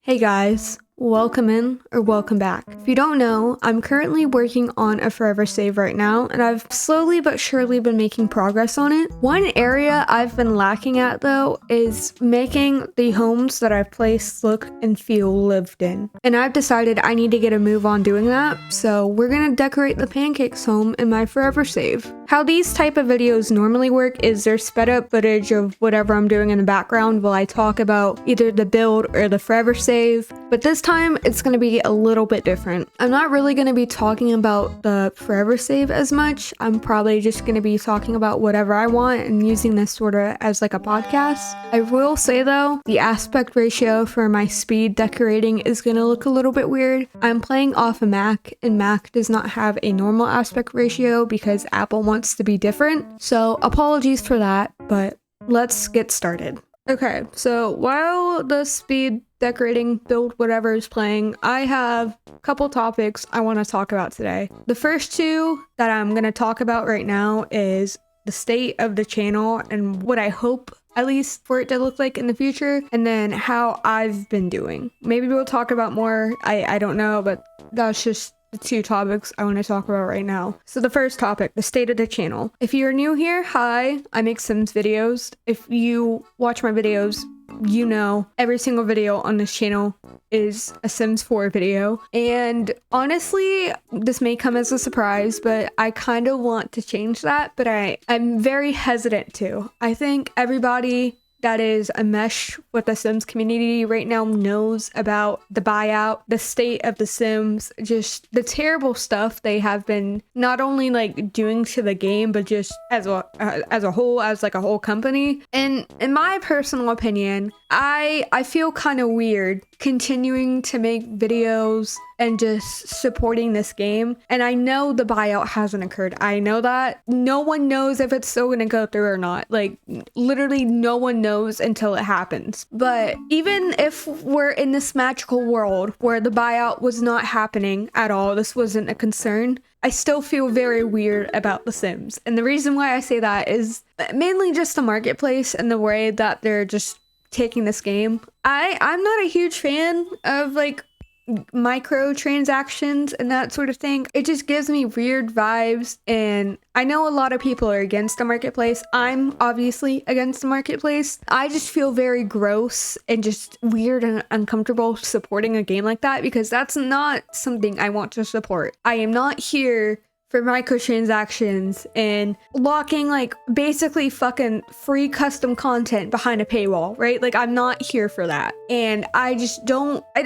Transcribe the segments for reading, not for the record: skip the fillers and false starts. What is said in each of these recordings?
Hey guys, welcome in or welcome back. If you don't know, I'm currently working on a forever save right now, and I've slowly but surely been making progress on it. One area I've been lacking at though is making the homes that I've placed look and feel lived in. And I've decided I need to get a move on doing that, so we're gonna decorate the pancakes home in my forever save. How these type of videos normally work is there's sped up footage of whatever I'm doing in the background while I talk about either the build or the forever save, but this time it's going to be a little bit different. I'm not really going to be talking about the forever save as much. I'm probably just going to be talking about whatever I want and using this sort of as like a podcast. I will say though, the aspect ratio for my speed decorating is going to look a little bit weird. I'm playing off a Mac, and Mac does not have a normal aspect ratio because Apple wants to be different. So apologies for that, but let's get started. Okay, so while the speed decorating build whatever is playing, I have a couple topics I want to talk about today. The first two that I'm going to talk about right now is the state of the channel and what I hope at least for it to look like in the future, and then how I've been doing. Maybe we'll talk about more, I don't know, but that's just the two topics I want to talk about right now. So the first topic, the state of the channel. If you're new here, hi, I make Sims videos. If you watch my videos, you know every single video on this channel is a Sims 4 video. And honestly, this may come as a surprise, but I kind of want to change that, but I'm very hesitant to. I think everybody that is enmeshed with the Sims community right now knows about the buyout, the state of the Sims, just the terrible stuff they have been not only like doing to the game, but just as a whole, as like a whole company. And in my personal opinion, I feel kind of weird continuing to make videos and just supporting this game. And I know the buyout hasn't occurred. I know that. No one knows if it's still gonna go through or not. Like, literally no one knows until it happens. But even if we're in this magical world where the buyout was not happening at all, this wasn't a concern, I still feel very weird about The Sims. And the reason why I say that is mainly just the marketplace and the way that they're just taking this game. I'm not a huge fan of like microtransactions and that sort of thing. It just gives me weird vibes, and I know a lot of people are against the marketplace. I'm obviously against the marketplace. I just feel very gross and just weird and uncomfortable supporting a game like that because that's not something I want to support. I am not here for microtransactions and locking like basically fucking free custom content behind a paywall, right? Like, I'm not here for that. And I just don't, I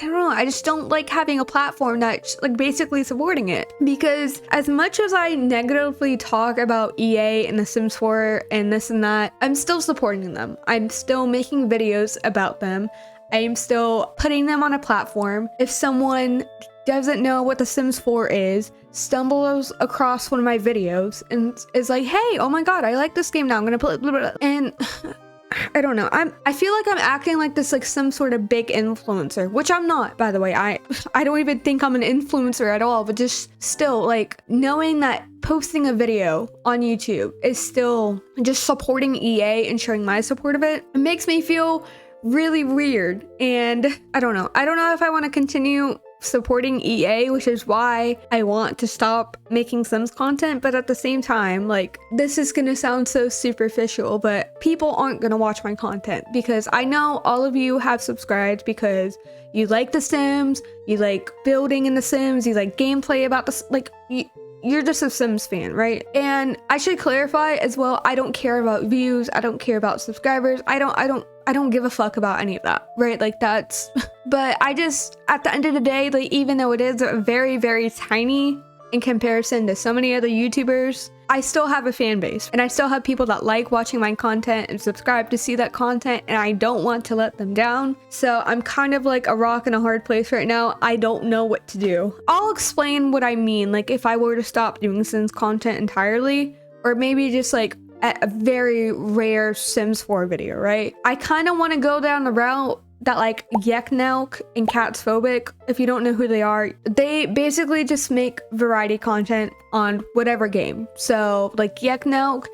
don't know, I just don't like having a platform that's like basically supporting it. Because as much as I negatively talk about EA and The Sims 4 and this and that, I'm still supporting them. I'm still making videos about them. I am still putting them on a platform. If someone doesn't know what The Sims 4 is, stumbles across one of my videos and is like, hey, oh my god, I like this game now, I'm gonna play blah, blah, blah. And I don't know, I feel like I'm acting like this, like some sort of big influencer, which I'm not, by the way. I don't even think I'm an influencer at all, but just still, like, knowing that posting a video on YouTube is still just supporting EA and showing my support of it, it makes me feel really weird. And I don't know if I want to continue supporting EA, which is why I want to stop making Sims content. But at the same time, like, this is gonna sound so superficial, but people aren't gonna watch my content because I know all of you have subscribed because you like The Sims, you like building in The Sims, you like gameplay about this, like, you're just a Sims fan, right? And I should clarify as well, I don't care about views, I don't care about subscribers, I don't give a fuck about any of that, right? Like, that's but I just, at the end of the day, like, even though it is very, very tiny in comparison to so many other YouTubers, I still have a fan base and I still have people that like watching my content and subscribe to see that content, and I don't want to let them down. So I'm kind of like a rock and a hard place right now. I don't know what to do. I'll explain what I mean, like if I were to stop doing Sims content entirely, or maybe just like a very rare Sims 4 video, right? I kind of want to go down the route that like Yeknauk and Catsphobic, if you don't know who they are, they basically just make variety content on whatever game. So like Yeknauk,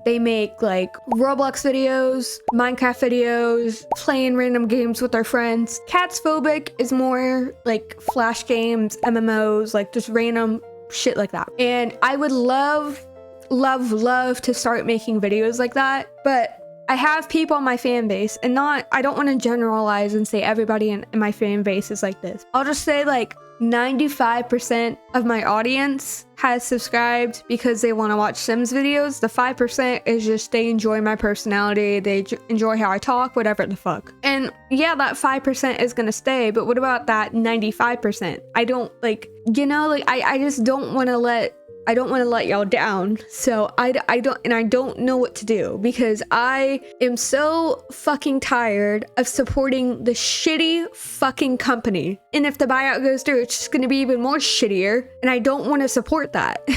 They make like Roblox videos, Minecraft videos, playing random games with their friends. Cat's Phobic is more like Flash games, MMOs, like just random shit like that. And I would love to start making videos like that, but I have people in my fan base, and I don't want to generalize and say everybody in my fan base is like this. I'll just say like 95% of my audience has subscribed because they want to watch Sims videos. The 5% is just they enjoy my personality, they enjoy how I talk, whatever the fuck. And yeah, that 5% is gonna stay, but what about that 95%? I don't like, I just don't want to let y'all down. So I don't know what to do, because I am so fucking tired of supporting the shitty fucking company. And if the buyout goes through, it's just gonna be even more shittier, and I don't want to support that.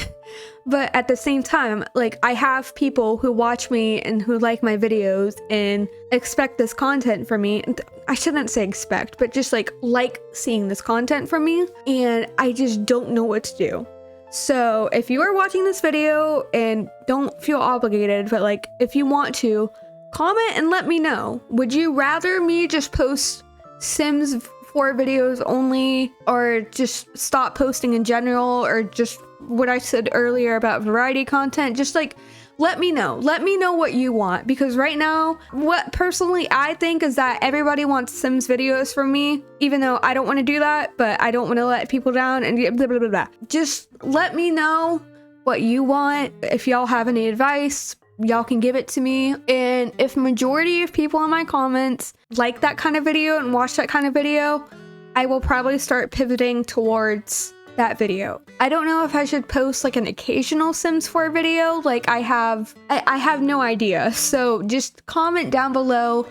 But at the same time, like, I have people who watch me and who like my videos and expect this content from me. I shouldn't say expect, but just like seeing this content from me, and I just don't know what to do. So if you are watching this video, and don't feel obligated, but like if you want to, comment and let me know. Would you rather me just post Sims 4 videos only, or just stop posting in general, or just what I said earlier about variety content? Just like, let me know what you want, because right now, what personally I think is that everybody wants Sims videos from me, even though I don't want to do that, but I don't want to let people down and blah, blah, blah, blah. Just let me know what you want. If y'all have any advice, y'all can give it to me. And if majority of people in my comments like that kind of video and watch that kind of video, I will probably start pivoting towards that video. I don't know if I should post like an occasional Sims 4 video. Like I have no idea. So just comment down below.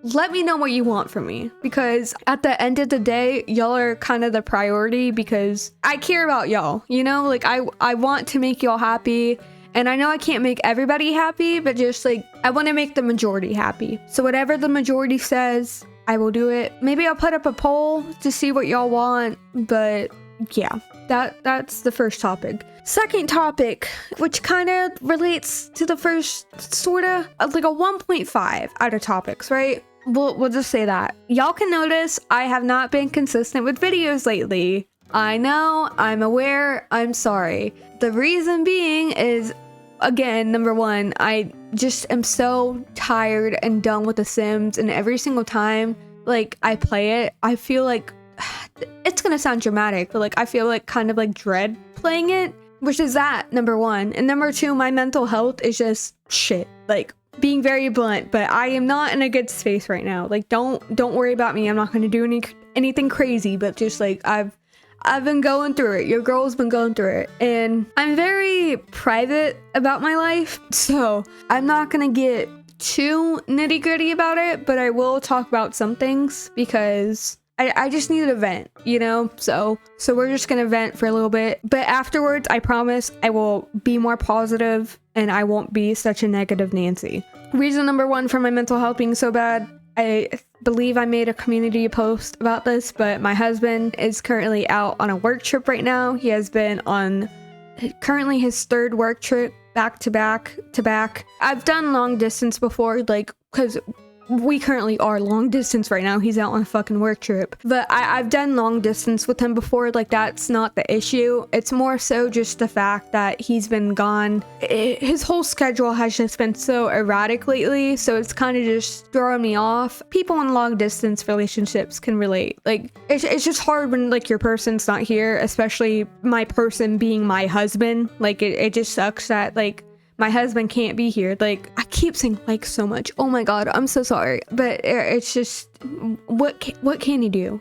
Let me know what you want from me, because at the end of the day, y'all are kind of the priority, because I care about y'all, like I want to make y'all happy. And I know I can't make everybody happy, but just like, I want to make the majority happy. So whatever the majority says, I will do it. Maybe I'll put up a poll to see what y'all want, but yeah, that's the first topic. Second topic, which kind of relates to the first, sort of like a 1.5 out of topics, right? We'll just say that. Y'all can notice I have not been consistent with videos lately. I know, I'm aware, I'm sorry. The reason being is, again, number one, I just am so tired and done with The Sims, and every single time like I play it, I feel like, it's gonna sound dramatic, but like I feel like kind of like dread playing it, which is that, number one. And number two, my mental health is just shit, like being very blunt, but I am not in a good space right now. Like don't worry about me. I'm not gonna do anything crazy, but just like I've been going through it. Your girl's been going through it, and I'm very private about my life, so I'm not gonna get too nitty gritty about it, but I will talk about some things, because I just needed a vent, so we're just gonna vent for a little bit, but afterwards, I promise I will be more positive and I won't be such a negative Nancy. Reason number one for my mental health being so bad, I believe I made a community post about this, but my husband is currently out on a work trip right now. He has been on currently his third work trip back to back. I've done long distance before, like, because we currently are long distance right now. He's out on a fucking work trip. But I've done long distance with him before. Like, that's not the issue. It's more so just the fact that he's been gone. His whole schedule has just been so erratic lately. So it's kind of just throwing me off. People in long distance relationships can relate. Like, it's just hard when, like, your person's not here. Especially my person being my husband. Like, it just sucks that, like, my husband can't be here. Like, I keep saying like so much. Oh my god, I'm so sorry. But it's just, what can you do,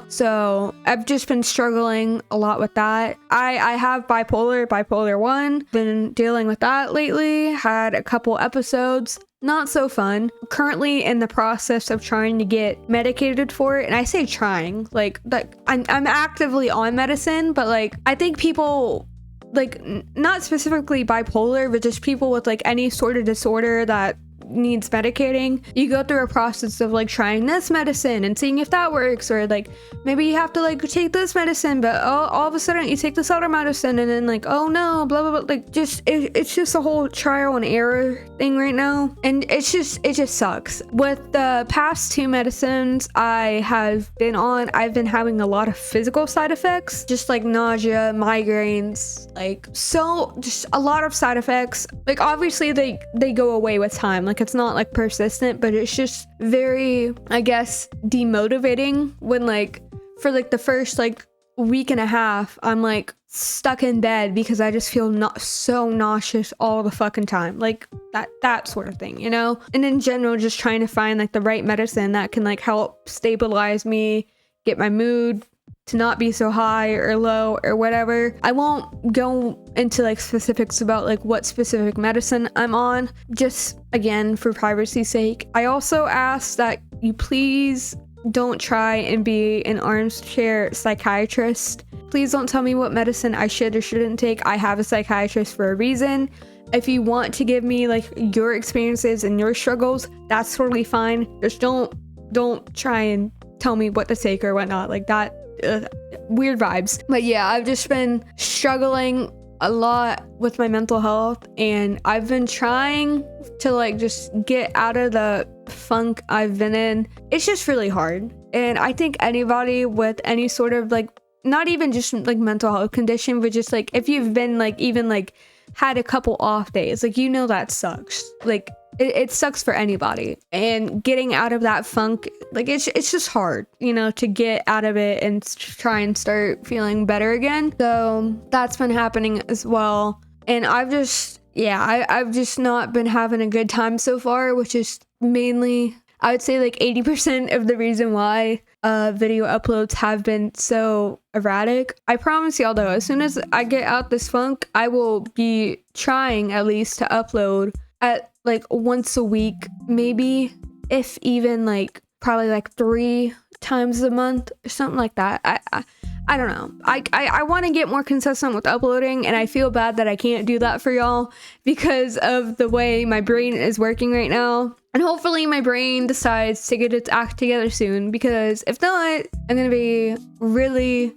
So I've just been struggling a lot with that. I have bipolar 1. Been dealing with that lately. Had a couple episodes. Not so fun. Currently in the process of trying to get medicated for it. And I say trying. Like I'm actively on medicine, but like I think people, like, not specifically bipolar, but just people with like any sort of disorder that needs medicating, you go through a process of like trying this medicine and seeing if that works, or like maybe you have to like take this medicine, but all of a sudden you take this other medicine and then like, oh no, blah blah blah. Like it's just a whole trial and error thing right now, and it just sucks. With the past 2 medicines I have been on, I've been having a lot of physical side effects, just like nausea, migraines, like so just a lot of side effects. Like obviously they go away with time, like it's not like persistent, but it's just very, I guess, demotivating when like for like the first like week and a half I'm like stuck in bed because I just feel not so nauseous all the fucking time, like that sort of thing, you know. And in general, just trying to find like the right medicine that can like help stabilize me, get my mood to not be so high or low or whatever. I won't go into like specifics about like what specific medicine I'm on, just again for privacy's sake. I also ask that you please don't try and be an armchair psychiatrist. Please don't tell me what medicine I should or shouldn't take. I have a psychiatrist for a reason. If you want to give me like your experiences and your struggles, that's totally fine. Just don't try and tell me what to take or whatnot, like that. Weird vibes. But yeah, I've just been struggling a lot with my mental health, and I've been trying to like just get out of the funk I've been in. It's just really hard, and I think anybody with any sort of like, not even just like mental health condition, but just like if you've been like even like had a couple off days, like you know that sucks. Like it sucks for anybody, and getting out of that funk, like it's just hard, you know, to get out of it and try and start feeling better again. So that's been happening as well, and I've just not been having a good time so far, which is mainly, I would say, like 80% of the reason why video uploads have been so erratic. I promise y'all though, as soon as I get out this funk, I will be trying at least to upload at like once a week, maybe, if even like probably like 3 times a month or something like that. I don't know. I want to get more consistent with uploading, and I feel bad that I can't do that for y'all because of the way my brain is working right now. And hopefully my brain decides to get its act together soon, because if not, I'm gonna be really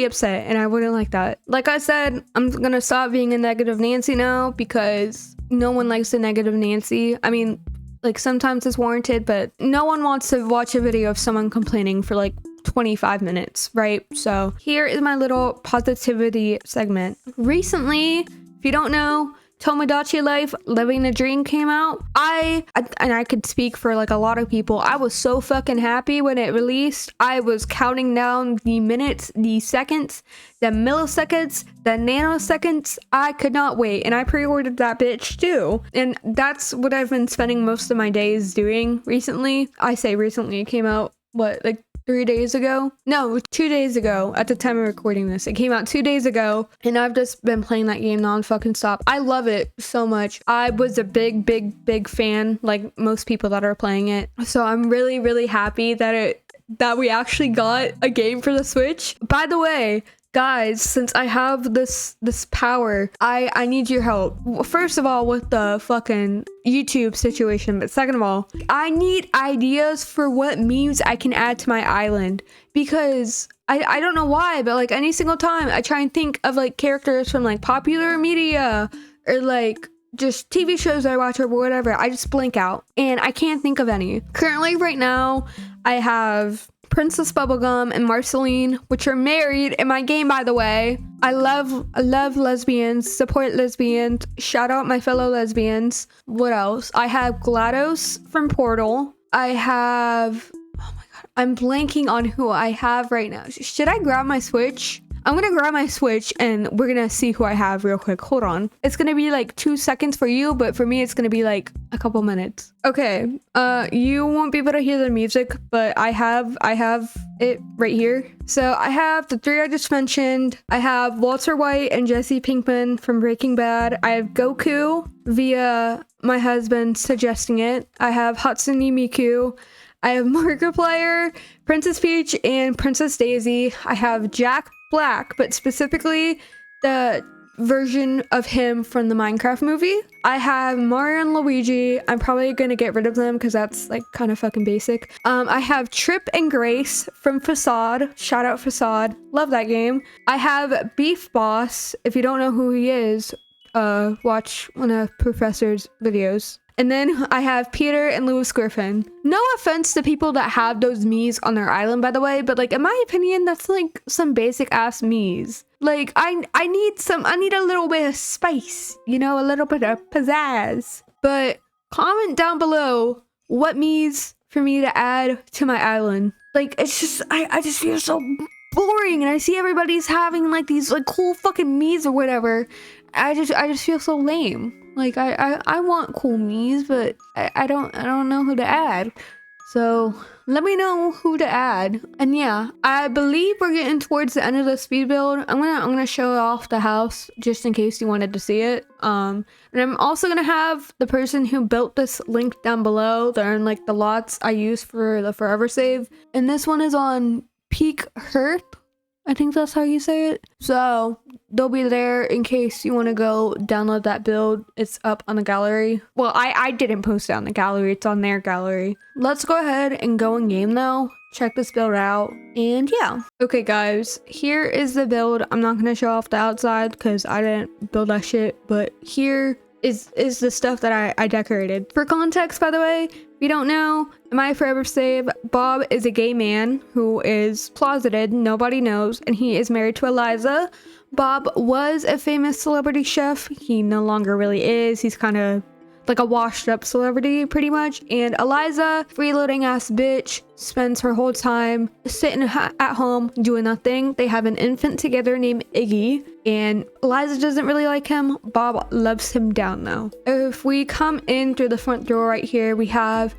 upset, and I wouldn't like that. Like I said, I'm gonna stop being a negative Nancy now, because no one likes a negative Nancy. I mean, like sometimes it's warranted, but no one wants to watch a video of someone complaining for like 25 minutes, right? So here is my little positivity segment. Recently, if you don't know, Tomodachi Life Living the Dream came out. And I could speak for like a lot of people. I was so fucking happy when it released. I was counting down the minutes, the seconds, the milliseconds, the nanoseconds. I could not wait, and I pre-ordered that bitch too. And that's what I've been spending most of my days doing recently. I say recently, it came out what, like 3 days ago? No, 2 days ago at the time of recording this. It came out 2 days ago, and I've just been playing that game non-fucking stop. I love it so much. I was a big fan, like most people that are playing it. So I'm really happy that we actually got a game for the Switch. By the way, guys, since I have this power, I need your help. First of all, with the fucking YouTube situation, but second of all, I need ideas for what memes I can add to my island, because I don't know why, but like any single time I try and think of like characters from like popular media or like just TV shows I watch or whatever, I just blank out and I can't think of any. Currently right now, I have Princess Bubblegum and Marceline, which are married in my game, by the way. I love lesbians, support lesbians, shout out my fellow lesbians. What else? I have GLaDOS from Portal. I have, oh my god, I'm blanking on who I have right now. Should I grab my Switch? I'm gonna grab my Switch and we're gonna see who I have real quick. Hold on. It's gonna be like 2 seconds for you, but for me it's gonna be like a couple minutes. Okay, you won't be able to hear the music, but I have it right here. So I have the 3 I just mentioned. I have Walter White and Jesse Pinkman from Breaking Bad. I have Goku via my husband suggesting it. I have Hatsune Miku. I have Markiplier, Princess Peach, and Princess Daisy. I have Jack Black, but specifically the version of him from the Minecraft movie. I have Mario and Luigi. I'm probably gonna get rid of them because that's like kind of fucking basic. I have Trip and Grace from Facade. Shout out Facade. Love that game. I have Beef Boss. If you don't know who he is, watch one of Professor's videos. And then I have Peter and Lewis Griffin. No offense to people that have those Miis on their island, by the way, but like in my opinion, that's like some basic ass Miis. Like I need a little bit of spice, you know, a little bit of pizzazz. But comment down below what Miis for me to add to my island. Like it's just I just feel so boring, and I see everybody's having like these like cool fucking Miis or whatever. I just feel so lame. Like I want cool Miis, but I don't know who to add. So let me know who to add. And yeah, I believe we're getting towards the end of the speed build. I'm gonna show off the house just in case you wanted to see it. And I'm also gonna have the person who built this linked down below. They're in like the lots I use for the forever save. And this one is on Peak Hearth. I think that's how you say it. So they'll be there in case you want to go download that build. It's up on the gallery. Well, I didn't post it on the gallery. It's on their gallery. Let's go ahead and go in game though. Check this build out. And yeah. Okay guys, here is the build. I'm not going to show off the outside because I didn't build that shit. But here is the stuff that I decorated. For context, by the way, if you don't know, in my forever save, Bob is a gay man who is closeted, nobody knows, and he is married to Eliza. Bob was a famous celebrity chef. He no longer really is. He's kind of like a washed up celebrity pretty much. And Eliza, freeloading ass bitch, spends her whole time sitting at home doing nothing. They have an infant together named Iggy, and Eliza doesn't really like him. Bob loves him down though. If we come in through the front door right here, we have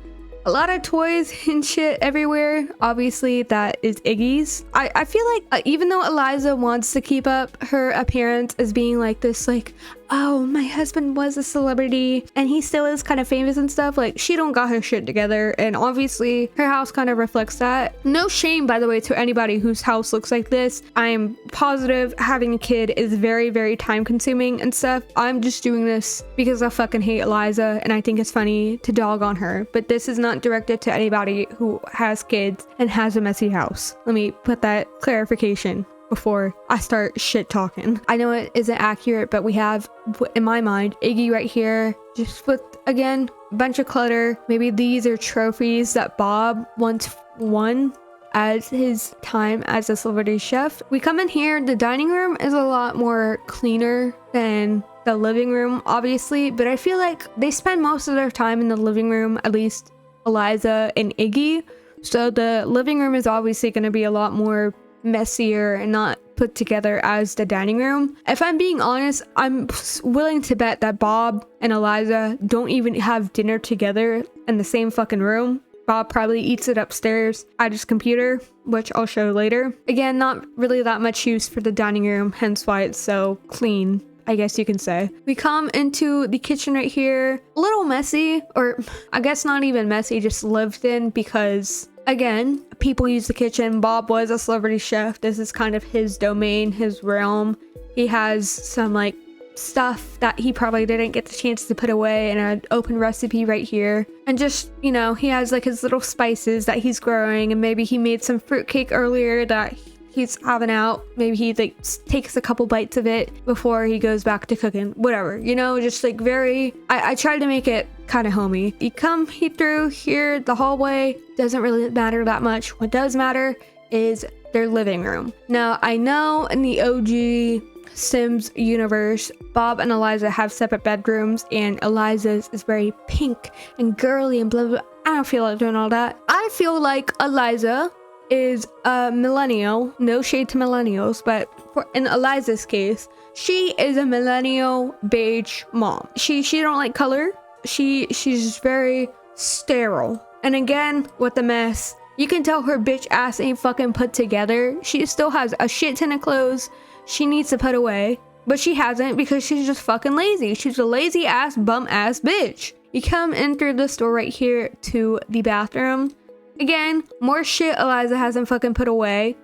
a lot of toys and shit everywhere. Obviously that is Iggy's. I feel like even though Eliza wants to keep up her appearance as being like this, like, oh, my husband was a celebrity and he still is kind of famous and stuff, like she don't got her shit together, and obviously her house kind of reflects that. No shame, by the way, to anybody whose house looks like this. I'm positive having a kid is very, very time consuming and stuff. I'm just doing this because I fucking hate Eliza and I think it's funny to dog on her, but this is not directed to anybody who has kids and has a messy house. Let me put that clarification before I start shit talking. I know it isn't accurate, but we have, in my mind, Iggy right here, just with, again, a bunch of clutter. Maybe these are trophies that Bob once won as his time as a celebrity chef. We come in here, the dining room is a lot more cleaner than the living room, obviously, but I feel like they spend most of their time in the living room, at least Eliza and Iggy. So the living room is obviously going to be a lot more messier and not put together as the dining room. If I'm being honest, I'm willing to bet that Bob and Eliza don't even have dinner together in the same fucking room. Bob probably eats it upstairs at his computer, which I'll show later. Again, not really that much use for the dining room, hence why it's so clean, I guess you can say. We come into the kitchen right here, a little messy, or I guess not even messy, just lived in, because again, people use the kitchen. Bob was a celebrity chef. This is kind of his domain, his realm. He has some like stuff that he probably didn't get the chance to put away in an open recipe right here. And just, you know, he has like his little spices that he's growing, and maybe he made some fruitcake earlier that he's having out. Maybe he like takes a couple bites of it before he goes back to cooking, whatever, you know, just like very, I tried to make it kind of homey. You come through here, the hallway doesn't really matter that much. What does matter is their living room. Now, I know in the OG Sims universe, Bob and Eliza have separate bedrooms, and Eliza's is very pink and girly and blah, blah, blah. I don't feel like doing all that. I feel like Eliza is a millennial. No shade to millennials, but in Eliza's case, she is a millennial beige mom. She don't like color. She's very sterile. And again, with the mess, you can tell her bitch ass ain't fucking put together. She still has a shit ton of clothes she needs to put away, but she hasn't because she's just fucking lazy. She's a lazy ass, bum ass bitch. You come in through this door right here to the bathroom. Again, more shit Eliza hasn't fucking put away.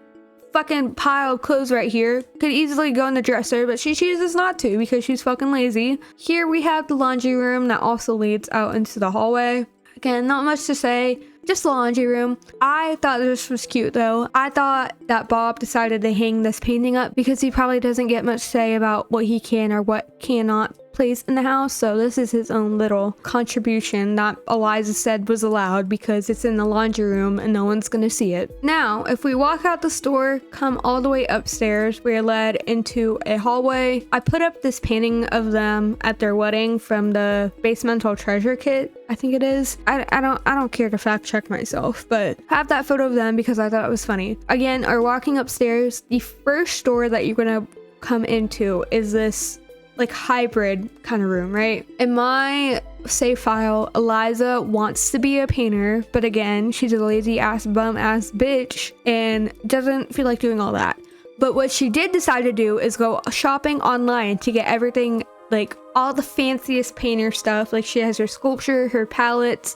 fucking pile of clothes right here. Could easily go in the dresser, but she chooses not to because she's fucking lazy. Here we have the laundry room that also leads out into the hallway. Again, not much to say, just the laundry room. I thought this was cute though. I thought that Bob decided to hang this painting up because he probably doesn't get much say about what he can or what cannot place in the house, so this is his own little contribution that Eliza said was allowed because it's in the laundry room and no one's gonna see it. Now, if we walk out the store, come all the way upstairs, we're led into a hallway. I put up this painting of them at their wedding from the Basemental Treasure Kit, I think it is. I don't care to fact check myself, but I have that photo of them because I thought it was funny. Again, are walking upstairs, the first door that you're gonna come into is this like hybrid kind of room, right? In my save file, Eliza wants to be a painter, but again, she's a lazy ass bum ass bitch and doesn't feel like doing all that. But what she did decide to do is go shopping online to get everything, like all the fanciest painter stuff. Like she has her sculpture, her palettes,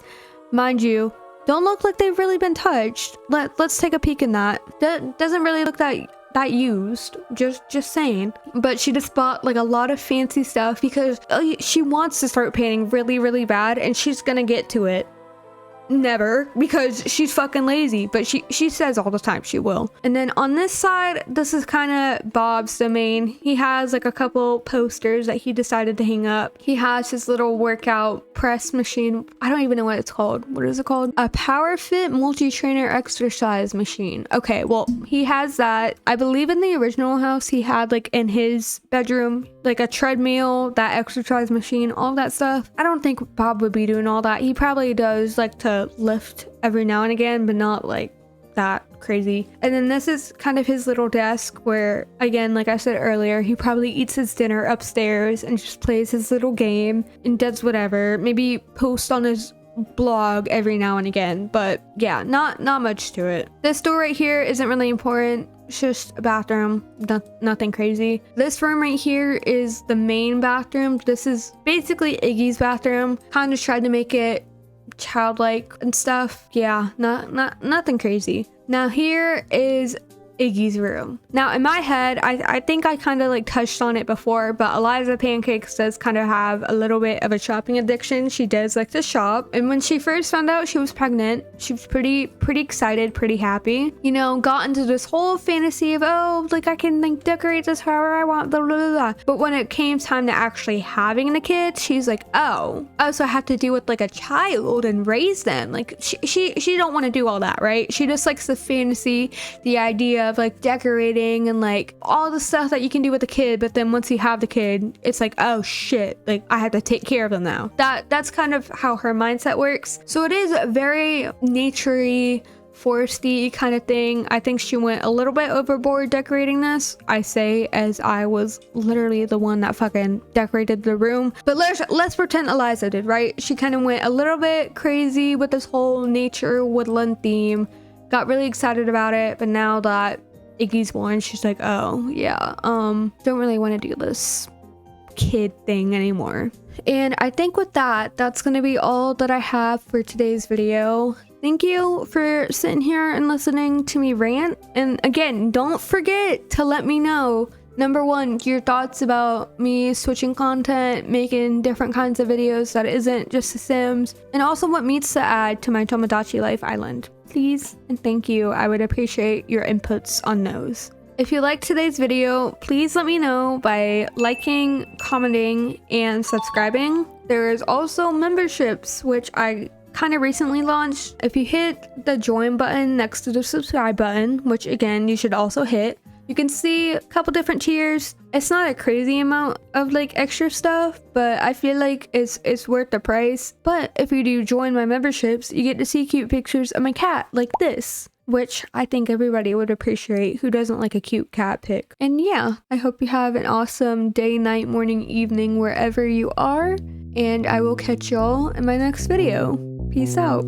mind you, don't look like they've really been touched. Let's take a peek in that. That doesn't really look that used, just saying. But she just bought like a lot of fancy stuff because she wants to start painting really bad, and she's gonna get to it. Never, because she's fucking lazy, but she says all the time she will. And then on this side, this is kind of Bob's domain. He has like a couple posters that he decided to hang up. He has his little workout press machine. I don't even know what it's called. What is it called? A Power Fit multi-trainer exercise machine. Okay, well, he has that. I believe in the original house, he had like in his bedroom, like a treadmill, that exercise machine, all that stuff. I don't think Bob would be doing all that. He probably does like to lift every now and again, but not like that crazy. And then this is kind of his little desk where, again, like I said earlier, he probably eats his dinner upstairs and just plays his little game and does whatever, maybe post on his blog every now and again. But yeah, not much to it. This door right here isn't really important. It's just a bathroom, nothing crazy. This room right here is the main bathroom. This is basically Iggy's bathroom. Kind of tried to make it childlike and stuff. Yeah, nothing crazy. Now here is Iggy's room. Now in my head, I think I kind of like touched on it before, but Eliza Pancakes does kind of have a little bit of a shopping addiction. She does like to shop, and when she first found out she was pregnant, she was pretty excited, pretty happy, you know, got into this whole fantasy of, oh, like I can like decorate this however I want, blah blah blah. But when it came time to actually having the kids, she's like, oh, so I have to deal with like a child and raise them. Like she don't want to do all that, right? She just likes the fantasy, the idea of like decorating and like all the stuff that you can do with a kid. But then once you have the kid, it's like, oh shit, like I have to take care of them now. That's kind of how her mindset works. So it is very naturey, foresty kind of thing. I think she went a little bit overboard decorating this. I say as I was literally the one that fucking decorated the room. But let's pretend Eliza did, right? She kind of went a little bit crazy with this whole nature woodland theme. Got really excited about it, but now that Iggy's born, she's like, oh yeah, don't really want to do this kid thing anymore. And I think with that's gonna be all that I have for today's video. Thank you for sitting here and listening to me rant. And again, don't forget to let me know, number one, your thoughts about me switching content, making different kinds of videos that isn't just The Sims, and also what needs to add to my Tomodachi Life Island. Please and thank you. I would appreciate your inputs on those. If you liked today's video, please let me know by liking, commenting, and subscribing. There is also memberships, which I kind of recently launched. If you hit the join button next to the subscribe button, which again you should also hit, you can see a couple different tiers. It's not a crazy amount of like extra stuff, but I feel like it's worth the price. But if you do join my memberships, you get to see cute pictures of my cat like this, which I think everybody would appreciate. Who doesn't like a cute cat pic? And yeah, I hope you have an awesome day, night, morning, evening, wherever you are. And I will catch y'all in my next video. Peace out.